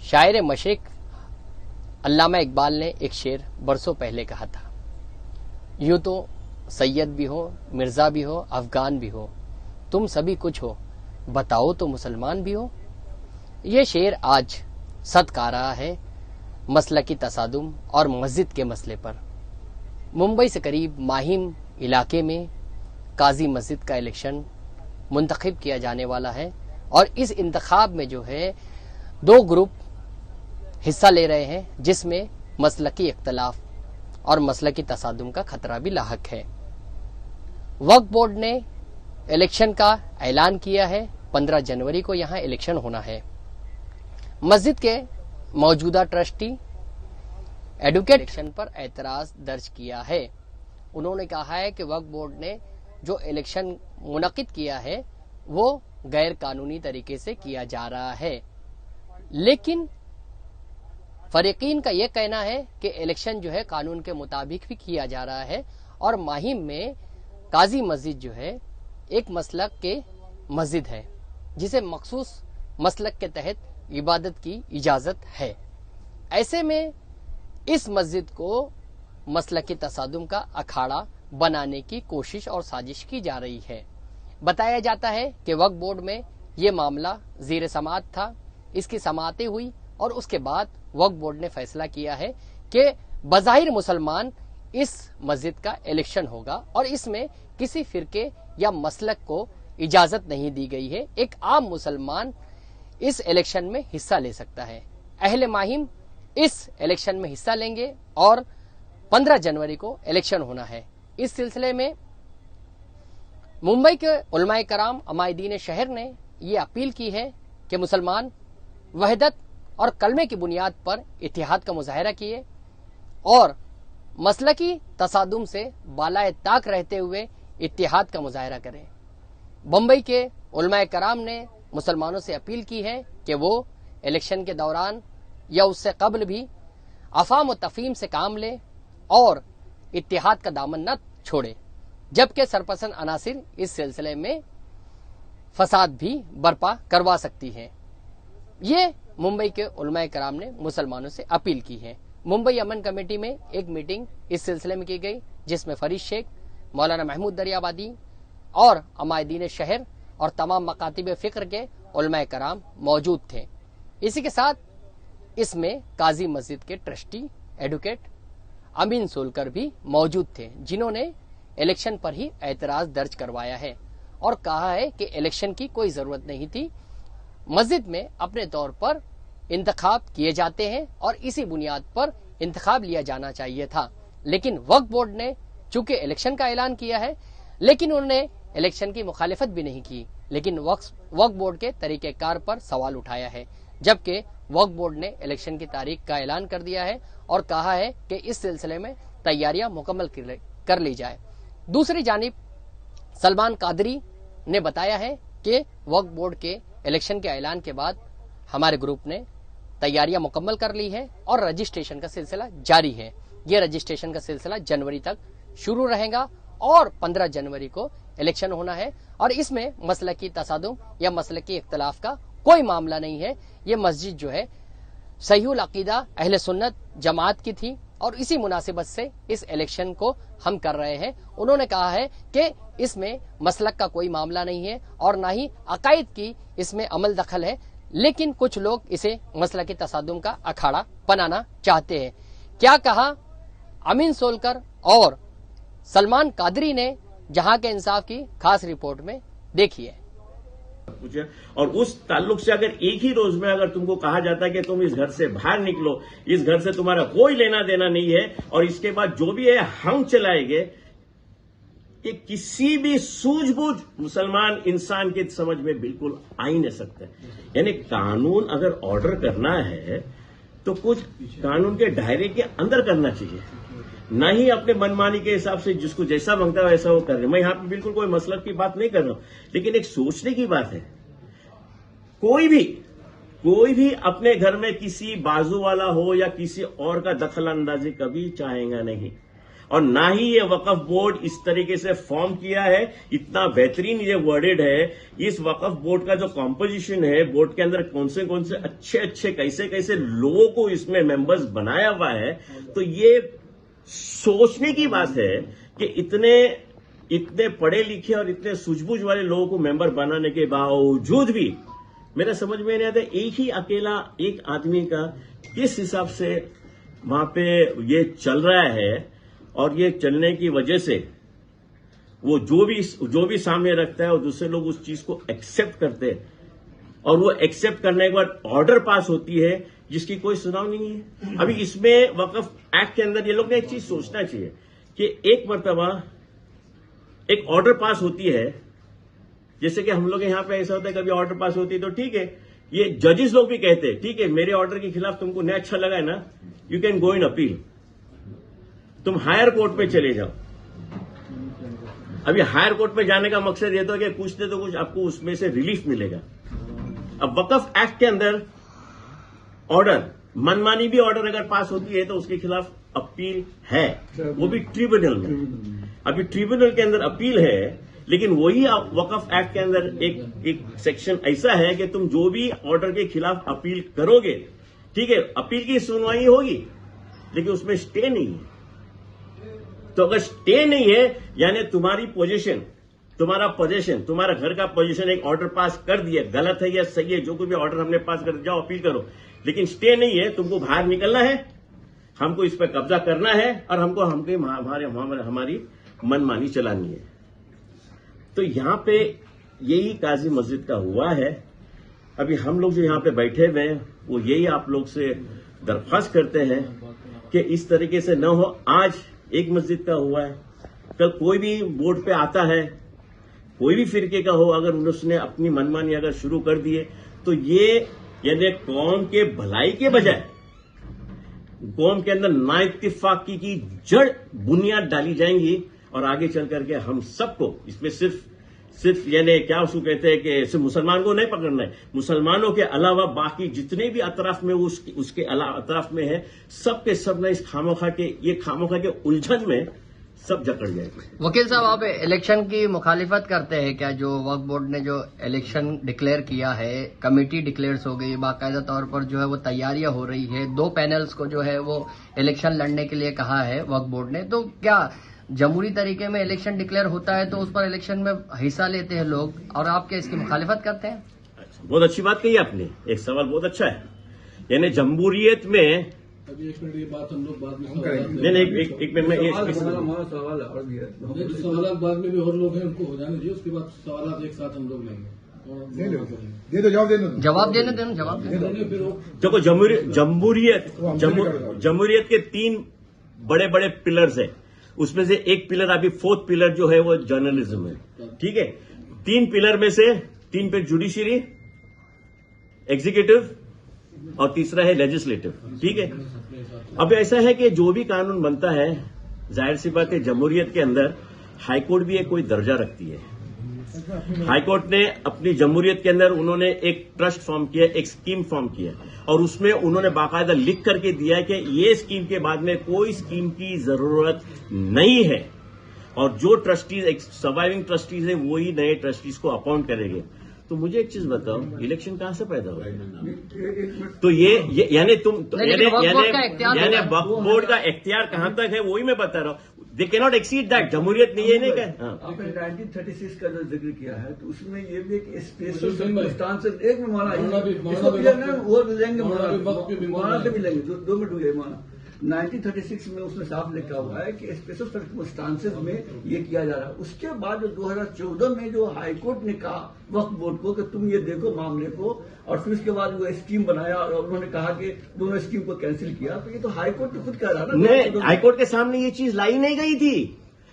शायर मशरिक अल्लामा इकबाल ने एक शेर बरसों पहले कहा था, यूं तो सैयद भी हो, मिर्जा भी हो, अफगान भी हो, तुम सभी कुछ हो, बताओ तो मुसलमान भी हो। ये शेर आज सदका आ रहा है मसलकी तसादुम और मस्जिद के मसले पर। मुंबई से करीब माहिम इलाके में काजी मस्जिद का इलेक्शन मुंतखब किया जाने वाला है और इस इंतखाब में जो है दो ग्रुप हिस्सा ले रहे हैं, जिसमें मसलकी इख्तलाफ और मसलकी तसादुम का खतरा भी लाहक है। वक्फ बोर्ड ने इलेक्शन का ऐलान किया है, 15 जनवरी को यहां इलेक्शन होना है। मस्जिद के मौजूदा ट्रस्टी एडवोकेट इलेक्शन पर एतराज दर्ज किया है। उन्होंने कहा है कि वक्फ बोर्ड ने जो इलेक्शन मुनक्किद किया है वो गैर कानूनी तरीके से किया जा रहा है, लेकिन फरीकीन का यह कहना है कि इलेक्शन जो है कानून के मुताबिक भी किया जा रहा है और माहिम में काजी मस्जिद जो है एक मसलक के मस्जिद है जिसे मखसूस मसलक के तहत इबादत की इजाजत है। ऐसे में इस मस्जिद को मसलकी तसादुम का अखाड़ा बनाने की कोशिश और साजिश की जा रही है। बताया जाता है कि वक्फ बोर्ड में ये मामला ज़ीर समाअत था, इसकी समाअतें हुई और उसके बाद वक्फ बोर्ड ने फैसला किया है कि बज़ाहिर मुसलमान इस मस्जिद का इलेक्शन होगा और इसमें किसी फिरके या मसलक को इजाजत नहीं दी गई है। एक आम मुसलमान इस इलेक्शन में हिस्सा ले सकता है। अहले माहिम इस इलेक्शन में हिस्सा लेंगे और 15 जनवरी को इलेक्शन होना है। इस सिलसिले में मुंबई के उलमाए कराम अमायदीन शहर ने ये अपील की है कि मुसलमान वहदत और कलमे की बुनियाद पर इत्तेहाद का मुजाहरा किए और मसलकी तसादुम से बालाए ताक रहते हुए इत्तेहाद का मुजाहरा करें। बम्बई के उलमाए कराम ने मुसलमानों से अपील की है कि वो इलेक्शन के दौरान या उससे कबल भी अफाम व तफहीम से काम ले और इत्तेहाद का दामन न छोड़े, जबकि सरपसंद अनासिर इस सिलसिले में फसाद भी बर्पा करवा सकती हैं। ये मुंबई के उलमाए कराम ने मुसलमानों से अपील की है। मुंबई अमन कमेटी में एक मीटिंग इस सिलसिले में की गई, जिसमें फरीद शेख, मौलाना महमूद दरियाबादी और अमायदीन शहर और तमाम मकातिब फिक्र के उलमाए कराम मौजूद थे। इसी के साथ इसमें काजी मस्जिद के ट्रस्टी एडवोकेट अमीन सोलकर भी मौजूद थे, जिन्होंने इलेक्शन पर ही एतराज दर्ज करवाया है और कहा है कि इलेक्शन की कोई जरूरत नहीं थी, मस्जिद में अपने तौर पर इंतखाब किए जाते हैं और इसी बुनियाद पर इंतखाब लिया जाना चाहिए था। लेकिन वक्फ बोर्ड ने चूंकि इलेक्शन का ऐलान किया है, लेकिन उन्होंने इलेक्शन की मुखालिफत भी नहीं की, लेकिन वक्फ बोर्ड के तरीकेकार पर सवाल उठाया है, जबकि वक्फ बोर्ड ने इलेक्शन की तारीख का ऐलान कर दिया है और कहा है कि इस सिलसिले में तैयारियां मुकम्मल कर ली जाए। दूसरी जानिब सलमान कादरी ने बताया है कि वक्फ बोर्ड के इलेक्शन के ऐलान के बाद हमारे ग्रुप ने तैयारियां मुकम्मल कर ली है और रजिस्ट्रेशन का सिलसिला जारी है। यह रजिस्ट्रेशन का सिलसिला जनवरी तक शुरू रहेगा और 15 जनवरी को इलेक्शन होना है और इसमें मसलकी तसादुम या मसलकी इख्तलाफ का कोई मामला नहीं है। ये मस्जिद जो है सहीहुल अकीदा अहले सुन्नत जमात की थी और इसी मुनासिबत से इस इलेक्शन को हम कर रहे हैं। उन्होंने कहा है कि इसमें मसलक का कोई मामला नहीं है और ना ही अकायद की इसमें अमल दखल है, लेकिन कुछ लोग इसे मसलकी तसादुम का अखाड़ा बनाना चाहते हैं। क्या कहा अमीन सोलकर और सलमान कादरी ने जहां के इंसाफ की खास रिपोर्ट में, देखिए। और उस ताल्लुक से अगर एक ही रोज में अगर तुमको कहा जाता है कि तुम इस घर से बाहर निकलो, इस घर से तुम्हारा कोई लेना देना नहीं है और इसके बाद जो भी है हम चलाएंगे, ये किसी भी सूझबूझ मुसलमान इंसान के समझ में बिल्कुल आ ही नहीं सकते। यानी कानून अगर ऑर्डर करना है तो कुछ कानून के दायरे के अंदर करना चाहिए, न ही अपने मनमानी के हिसाब से जिसको जैसा मांगता है वैसा वो कर रहे। मैं यहां पे बिल्कुल कोई मसलक की बात नहीं कर रहा हूं, लेकिन एक सोचने की बात है। कोई भी अपने घर में किसी बाजू वाला हो या किसी और का दखल अंदाजी कभी चाहेगा नहीं। اور نہ ہی یہ وقف بورڈ اس طریقے سے فارم کیا ہے. اتنا بہترین یہ ورڈڈ ہے. اس وقف بورڈ کا جو کمپوزیشن ہے، بورڈ کے اندر کون سے اچھے کیسے لوگوں کو اس میں ممبرز بنایا ہوا ہے. تو یہ سوچنے کی بات ہے کہ اتنے پڑھے لکھے اور اتنے سوجھ بوجھ والے لوگوں کو ممبر بنانے کے باوجود بھی میرا سمجھ میں نہیں آتا ایک ہی اکیلا ایک آدمی کا کس حساب سے وہاں پہ یہ چل رہا ہے. اور یہ چلنے کی وجہ سے وہ جو بھی سامنے رکھتا ہے اور دوسرے لوگ اس چیز کو ایکسپٹ کرتے ہیں، اور وہ ایکسپٹ کرنے کے بعد آرڈر پاس ہوتی ہے جس کی کوئی سناؤ نہیں ہے. ابھی اس میں وقف ایکٹ کے اندر یہ لوگ نے ایک چیز سوچنا چاہیے کہ ایک مرتبہ ایک آرڈر پاس ہوتی ہے، جیسے کہ ہم لوگ یہاں پہ ایسا ہوتا ہے کبھی آرڈر پاس ہوتی ہے تو ٹھیک ہے، یہ ججز لوگ بھی کہتے ہیں ٹھیک ہے میرے آرڈر کے خلاف تم کو نہیں اچھا لگا ہے نا، you can go in appeal, تم ہائر کورٹ پہ چلے جاؤ. ابھی ہائر کورٹ پہ جانے کا مقصد یہ تو کہ کچھ نہ تو کچھ آپ کو اس میں سے ریلیف ملے گا. اب وقف ایکٹ کے اندر آرڈر منمانی بھی آرڈر اگر پاس ہوتی ہے تو اس کے خلاف اپیل ہے، وہ بھی ٹریبونل میں. ابھی ٹریبونل کے اندر اپیل ہے، لیکن وہی وقف ایکٹ کے اندر ایک سیکشن ایسا ہے کہ تم جو بھی آرڈر کے خلاف اپیل کرو گے ٹھیک ہے، اپیل کی سنوائی ہوگی لیکن اس میں اسٹے نہیں ہے. تو اگر اسٹے نہیں ہے یعنی تمہاری پوزیشن تمہارا گھر کا پوزیشن ایک آرڈر پاس کر دیا، غلط ہے یا صحیح ہے جو کوئی بھی آرڈر ہم نے پاس کر دیا، جاؤ اپیل کرو، لیکن اسٹے نہیں ہے، تم کو باہر نکلنا ہے، ہم کو اس پہ قبضہ کرنا ہے اور ہماری منمانی چلانی ہے. تو یہاں پہ یہی قاضی مسجد کا ہوا ہے. ابھی ہم لوگ جو یہاں پہ بیٹھے ہوئے ہیں وہ یہی آپ لوگ سے درخواست کرتے ہیں کہ اس طریقے سے نہ ہو. آج ایک مسجد کا ہوا ہے، کل کوئی بھی بورڈ پہ آتا ہے، کوئی بھی فرقے کا ہو، اگر اس نے اپنی منمانی اگر شروع کر دیے تو یہ یعنی قوم کے بھلائی کے بجائے قوم کے اندر نا اتفاقی کی جڑ بنیاد ڈالی جائیں گی. اور آگے چل کر کے ہم سب کو اس میں صرف یعنی کیا اس کو کہتے ہیں کہ صرف مسلمان کو نہیں پکڑنا ہے، مسلمانوں کے علاوہ باقی جتنے بھی اطراف میں اس کے اطراف میں ہے سب کے سب نے اس خاموخواہ کے الجھن میں سب جکڑ جائے گا. وکیل صاحب آپ الیکشن کی مخالفت کرتے ہیں کیا؟ جو وقف بورڈ نے جو الیکشن ڈکلیئر کیا ہے، کمیٹی ڈکلیئرز ہو گئی، باقاعدہ طور پر جو ہے وہ تیاریاں ہو رہی ہے، 2 پینلز کو جو ہے وہ الیکشن لڑنے کے لیے کہا ہے وقف بورڈ نے، تو کیا جمہوری طریقے میں الیکشن ڈکلیئر ہوتا ہے تو اس پر الیکشن میں حصہ لیتے ہیں لوگ، اور آپ کیا اس کی مخالفت کرتے ہیں؟ بہت اچھی بات کہی آپ نے، ایک سوال بہت اچھا ہے. یعنی جمہوریت میں ابھی 1 منٹ یہ بات ہم لوگ بعد میں ایک منٹ میں ہمارا سوال ہے اور بھی ہے سوالات بعد میں بھی اور لوگ ہیں ان کو ہو جانے دیجیے، اس کے بعد سوالات ایک ساتھ ہم لوگ لیں گے. جواب دینے دیں. دیکھو جمہوریت کے 3 بڑے بڑے پلرز ہیں، اس میں سے ایک پلر ابھی 4تھ پلر جو ہے وہ جرنلزم ہے. ٹھیک ہے، 3 پلر میں سے 3 پہ جوڈیشری، ایگزیکٹو اور تیسرا ہے لیجسلیٹو. ٹھیک ہے، اب ایسا ہے کہ جو بھی قانون بنتا ہے ظاہر سی بات ہے جمہوریت کے اندر ہائی کورٹ بھی ایک کوئی درجہ رکھتی ہے. ہائی کورٹ نے اپنی جمہوریت کے اندر انہوں نے ایک ٹرسٹ فارم کیا، ایک اسکیم فارم کیا، اور اس میں انہوں نے باقاعدہ لکھ کر کے دیا کہ یہ اسکیم کے بعد میں کوئی اسکیم کی ضرورت نہیں ہے، اور جو ٹرسٹیز سروائیونگ ٹرسٹیز ہیں وہی نئے ٹرسٹیز کو اپاؤنٹ کریں گے. تو مجھے ایک چیز بتاؤ، الیکشن کہاں سے پیدا ہوا؟ تو یعنی وقف بورڈ کا اختیار کہاں تک ہے وہی میں بتا رہا ہوں. دے کی ناٹ ایکسیڈ دیٹ. جمہوریت نہیں ہے، نہیں کہ آپ نے 1936 کا جو ذکر کیا ہے تو اس میں یہ بھی ایک اسپیشل سرکمسٹانس ایک میں مولانا سے بھی لیں گے 2 منٹ ہوئے مولانا. 1936 میں اس میں صاف لکھا ہوا ہے کہ اسپیشل سرکمسٹانس میں یہ کیا جا رہا ہے. اس کے بعد جو 2014 میں جو ہائی کورٹ نے کہا وقف بورڈ کو کہ تم یہ دیکھو معاملے کو، اور پھر اس کے بعد وہ اسکیم بنایا اور انہوں نے کہا کہ دونوں اسکیم کو کینسل کیا. تو یہ تو ہائی کورٹ نے خود کہہ رہا نا، ہائی کورٹ کے سامنے یہ چیز لائی نہیں گئی تھی.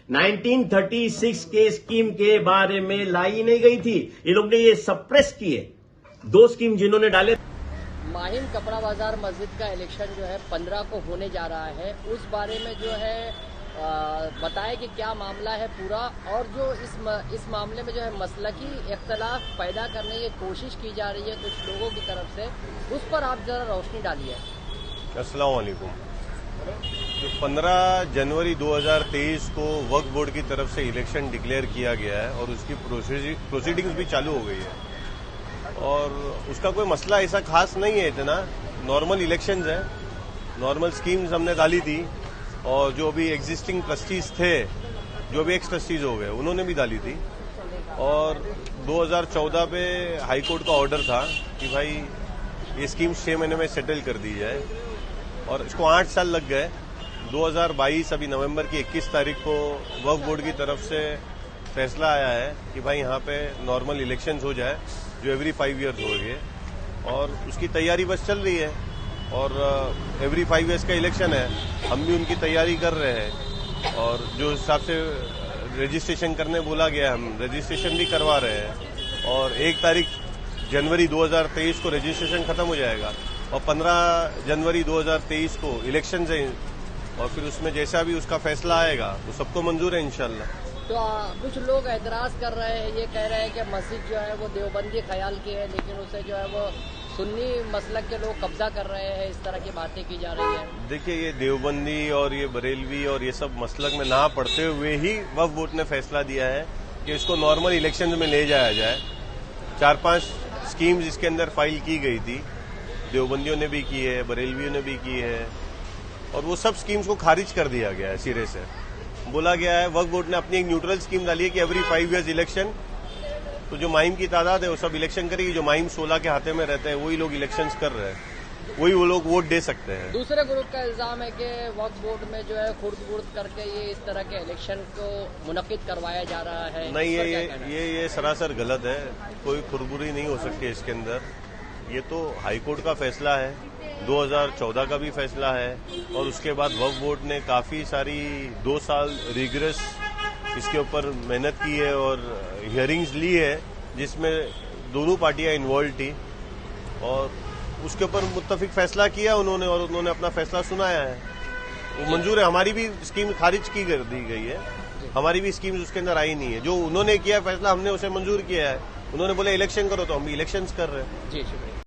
1936 کے اسکیم کے بارے میں لائی نہیں گئی تھی، یہ لوگ نے یہ سپریس کیے. 2 اسکیم جنہوں نے ڈالے. ماہم کپڑا بازار مسجد کا الیکشن جو ہے 15 کو ہونے جا رہا ہے، اس بارے میں جو ہے بتائیں کہ کیا معاملہ ہے پورا، اور جو اس معاملے میں جو ہے مسلکی اختلاف پیدا کرنے کی کوشش کی جا رہی ہے کچھ لوگوں کی طرف سے، اس پر آپ ذرا روشنی ڈالیے. السلام علیکم. 15 जनवरी 2023 को वक्फ बोर्ड की तरफ से इलेक्शन डिक्लेयर किया गया है और उसकी प्रोसीडिंग्स भी चालू हो गई है और उसका कोई मसला ऐसा खास नहीं है, इतना नॉर्मल इलेक्शंस है, नॉर्मल स्कीम्स हमने डाली थी और जो भी एग्जिस्टिंग ट्रस्टीज थे, जो भी एक्स ट्रस्टीज हो गए, उन्होंने भी डाली थी। और 2014 पे हाई कोर्ट का ऑर्डर था कि भाई ये स्कीम 6 महीने में सेटल कर दी जाए और इसको 8 साल लग गए। 2022 अभी नवंबर की 21 तारीख को वक्फ बोर्ड की तरफ से फैसला आया है कि भाई यहाँ पे नॉर्मल इलेक्शंस हो जाए जो एवरी 5 ईयर्स हो गए और उसकी तैयारी बस चल रही है और एवरी 5 ईयर्स का इलेक्शन है, हम भी उनकी तैयारी कर रहे हैं और जो हिसाब से रजिस्ट्रेशन करने बोला गया हम रजिस्ट्रेशन भी करवा रहे हैं और 1 तारीख जनवरी 2023 को रजिस्ट्रेशन खत्म हो जाएगा और 15 जनवरी 2023 को इलेक्शन है और फिर उसमें जैसा भी उसका फैसला आएगा वो सबको मंजूर है इंशाल्लाह। तो कुछ लोग एतराज कर रहे हैं, ये कह रहे हैं कि मस्जिद जो है वो देवबंदी ख्याल की है, लेकिन उसे जो है वो सुन्नी मसलक के लोग कब्जा कर रहे हैं, इस तरह की बातें की जा रही है। देखिए, ये देवबंदी और ये बरेलवी और ये सब मसलक में ना पड़ते हुए ही वक्फ बोर्ड ने फैसला दिया है कि इसको नॉर्मल इलेक्शन में ले जाया जाए। 4-5 स्कीम्स इसके अंदर फाइल की गई थी, देवबंदियों ने भी की है, बरेलवियों ने भी की है और वो सब स्कीम्स को खारिज कर दिया गया है सिरे से। बोला गया है वक्फ बोर्ड ने अपनी एक न्यूट्रल स्कीम डाली है कि एवरी 5 ईयर्स इलेक्शन, तो जो माइम की तादाद है वो सब इलेक्शन करेगी, जो माइम 16 के हाथे में रहते हैं वही लोग इलेक्शंस कर रहे हैं, वही वो लोग वोट दे सकते हैं। दूसरे ग्रुप का इल्जाम है कि वक्फ बोर्ड में जो है खुर्द-बुर्द करके ये इस तरह के इलेक्शन को मुनक्किद करवाया जा रहा है। नहीं, ये सरासर गलत है, कोई खुरबुरी नहीं हो सकती इसके अंदर। ये तो हाई कोर्ट का फैसला है, 2014 का भी फैसला है और उसके बाद वक्फ बोर्ड ने काफी सारी 2 साल रिगरस इसके ऊपर मेहनत की है और हियरिंग्स ली है जिसमें दोनों पार्टियां इन्वॉल्व थी और उसके ऊपर मुत्तफिक फैसला किया उन्होंने और उन्होंने अपना फैसला सुनाया है, वो मंजूर है। हमारी भी स्कीम खारिज की कर दी गई है, हमारी भी स्कीम्स उसके अंदर आई नहीं है। जो उन्होंने किया फैसला हमने उसे मंजूर किया है, उन्होंने बोले इलेक्शन करो तो हम भी इलेक्शंस कर रहे हैं। जी शुक्रिया।